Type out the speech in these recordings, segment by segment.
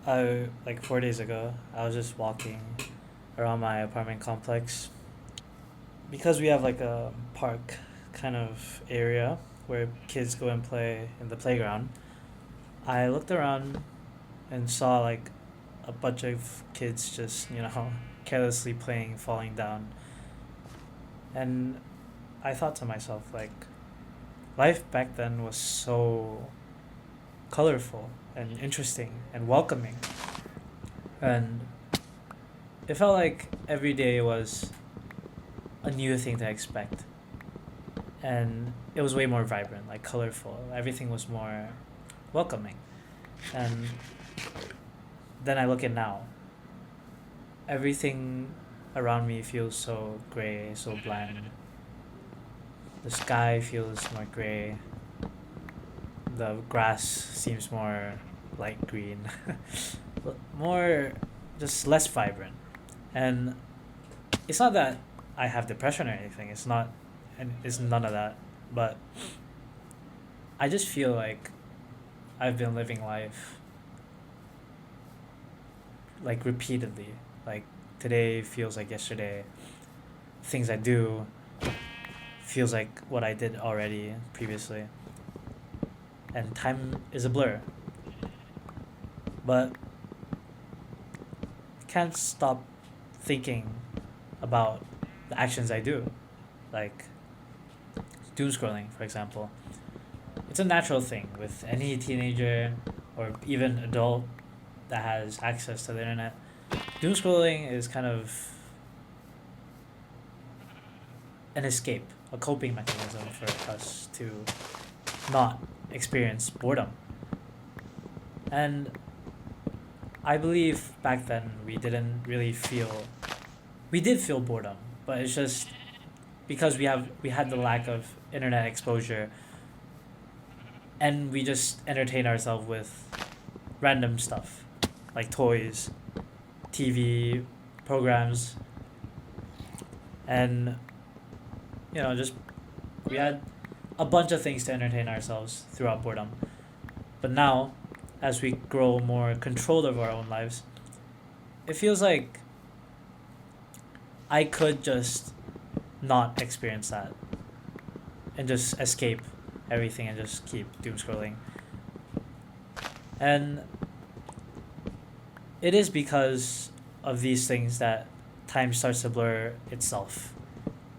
Like 4 days ago, I was just walking around my apartment complex because we have like a park kind of area where kids go and play in the playground. I looked around and saw like a bunch of kids just, carelessly playing, falling down. And I thought to myself, like, life back then was so colorful and interesting and welcoming. And it felt like every day was a new thing to expect. And it was way more vibrant, like colorful. Everything was more welcoming. And then I look at now. Everything around me feels so gray, so bland. The sky feels more gray. The grass seems more light green. More, just less vibrant. And it's not that I have depression or anything. It's not, and it's none of that. But I just feel like I've been living life like repeatedly. Like today feels like yesterday. Things I do feels like what I did already previously. And time is a blur. But I can't stop thinking about the actions I do. Like doom scrolling, for example. It's a natural thing with any teenager or even adult that has access to the internet. Doom scrolling is kind of an escape, a coping mechanism for us to not experience boredom. And I believe back then we did feel boredom, but it's just because we had the lack of internet exposure and we just entertain ourselves with random stuff like toys, TV programs, and just we had a bunch of things to entertain ourselves throughout boredom. But now, as we grow more control of our own lives, it feels like I could just not experience that and just escape everything and just keep doom scrolling. And it is because of these things that time starts to blur itself.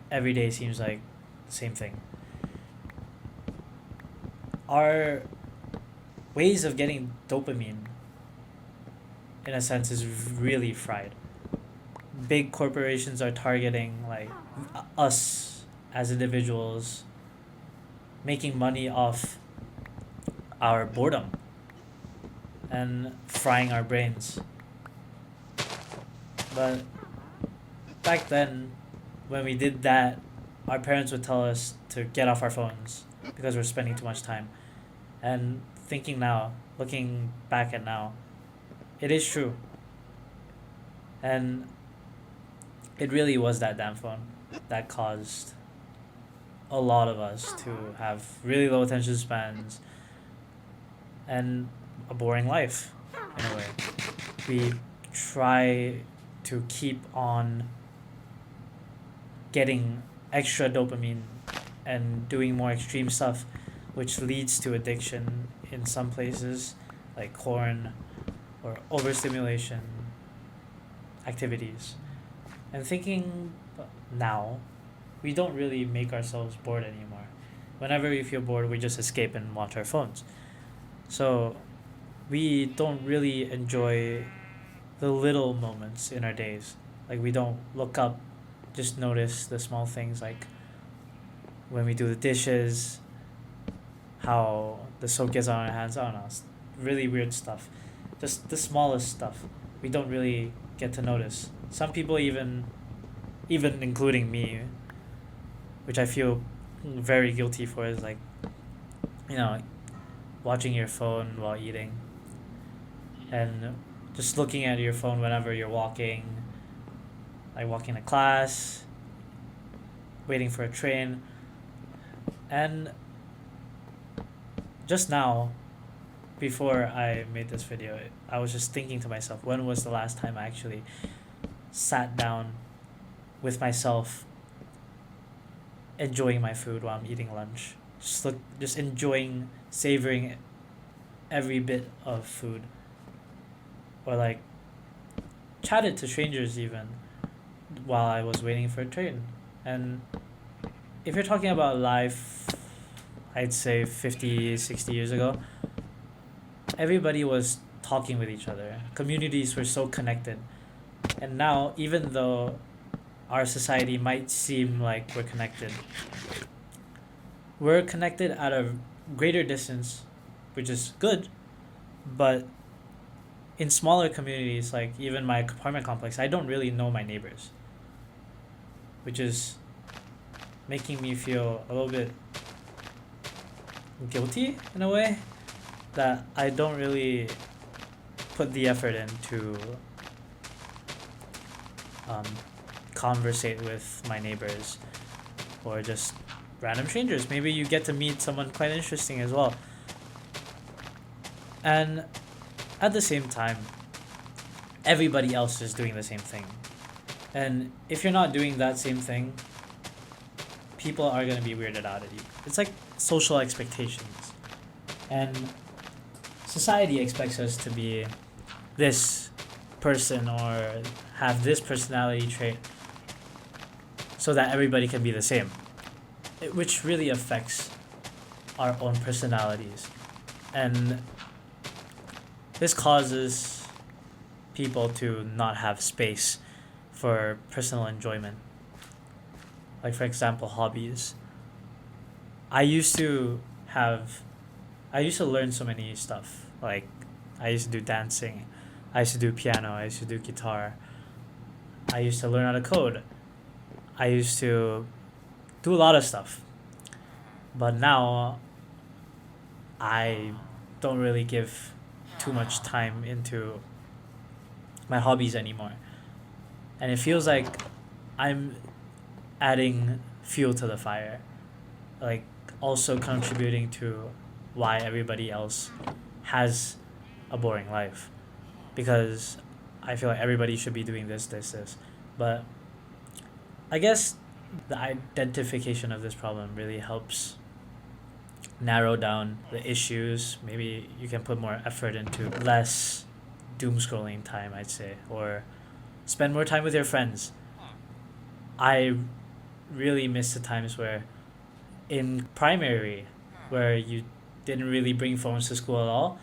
Every day seems like the same thing. Our ways of getting dopamine, in a sense, is really fried. Big corporations are targeting like us as individuals, making money off our boredom and frying our brains. But back then, when we did that, our parents would tell us to get off our phones because we're spending too much time. And thinking now, looking back at now, it is true. And it really was that damn phone that caused a lot of us to have really low attention spans and a boring life in a way. We try to keep on getting extra dopamine and doing more extreme stuff, which leads to addiction in some places, like porn or overstimulation activities. And thinking now, we don't really make ourselves bored anymore. Whenever we feel bored, we just escape and watch our phones. So we don't really enjoy the little moments in our days. Like we don't look up, just notice the small things like when we do the dishes, how the soap gets on our hands. I don't know, it's really weird stuff. Just the smallest stuff we don't really get to notice. Some people even including me, which I feel very guilty for, is like, you know, watching your phone while eating and just looking at your phone whenever you're walking, like walking to class, waiting for a train. And just now, before I made this video, I was just thinking to myself, when was the last time I actually sat down with myself, enjoying my food while I'm eating lunch, just enjoying, savoring every bit of food, or like chatted to strangers even while I was waiting for a train. And if you're talking about life, I'd say 50, 60 years ago, everybody was talking with each other. Communities were so connected. And now, even though our society might seem like we're connected at a greater distance, which is good, but in smaller communities, like even my apartment complex, I don't really know my neighbors, which is making me feel a little bit guilty in a way, that I don't really put the effort in to um, conversate with my neighbors or just random strangers. Maybe you get to meet someone quite interesting as well. And at the same time, everybody else is doing the same thing. And if you're not doing that same thing, people are going to be weirded out at you. It's like social expectations. And society expects us to be this person or have this personality trait so that everybody can be the same, which really affects our own personalities. And this causes people to not have space for personal enjoyment. Like, for example, hobbies. I used to learn so many stuff. Like, I used to do dancing, I used to do piano, I used to do guitar, I used to learn how to code, I used to do a lot of stuff. But now, I don't really give too much time into my hobbies anymore. And it feels like I'm adding fuel to the fire, like also contributing to why everybody else has a boring life, because I feel like everybody should be doing this. But I guess the identification of this problem really helps narrow down the issues. Maybe you can put more effort into less doom scrolling time, I'd say, or spend more time with your friends. I really miss the times where in primary, where you didn't really bring phones to school at all.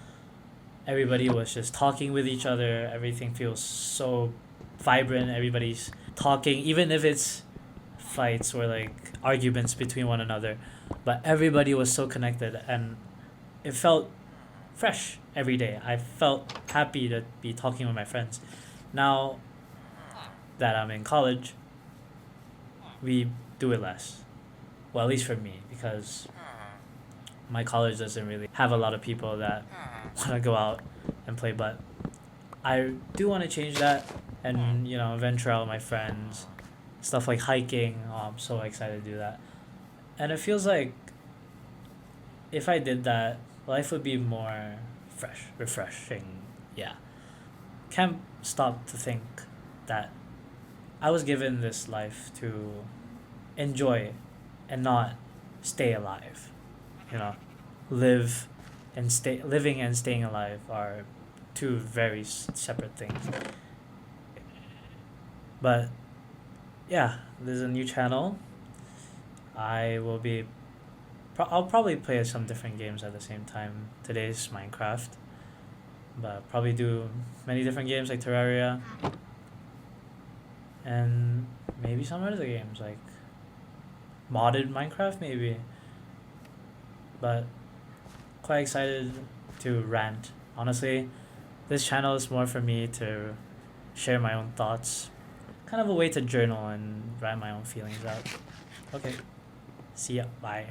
Everybody was just talking with each other. Everything feels so vibrant. Everybody's talking, even if it's fights or like arguments between one another. But everybody was so connected, and it felt fresh every day. I felt happy to be talking with my friends. Now that I'm in college, we do it less. Well, at least for me, because my college doesn't really have a lot of people that want to go out and play. But I do want to change that and, venture out with my friends. Stuff like hiking. Oh, I'm so excited to do that. And it feels like if I did that, life would be more refreshing. Yeah. Can't stop to think that I was given this life to enjoy and not stay alive. Living and staying alive are two very separate things. But yeah, there's a new channel. I'll probably play some different games at the same time. Today's Minecraft, but probably do many different games like Terraria, and maybe some other games like modded Minecraft maybe. But quite excited to rant. Honestly, this channel is more for me to share my own thoughts, kind of a way to journal and write my own feelings out. Okay, see ya, bye.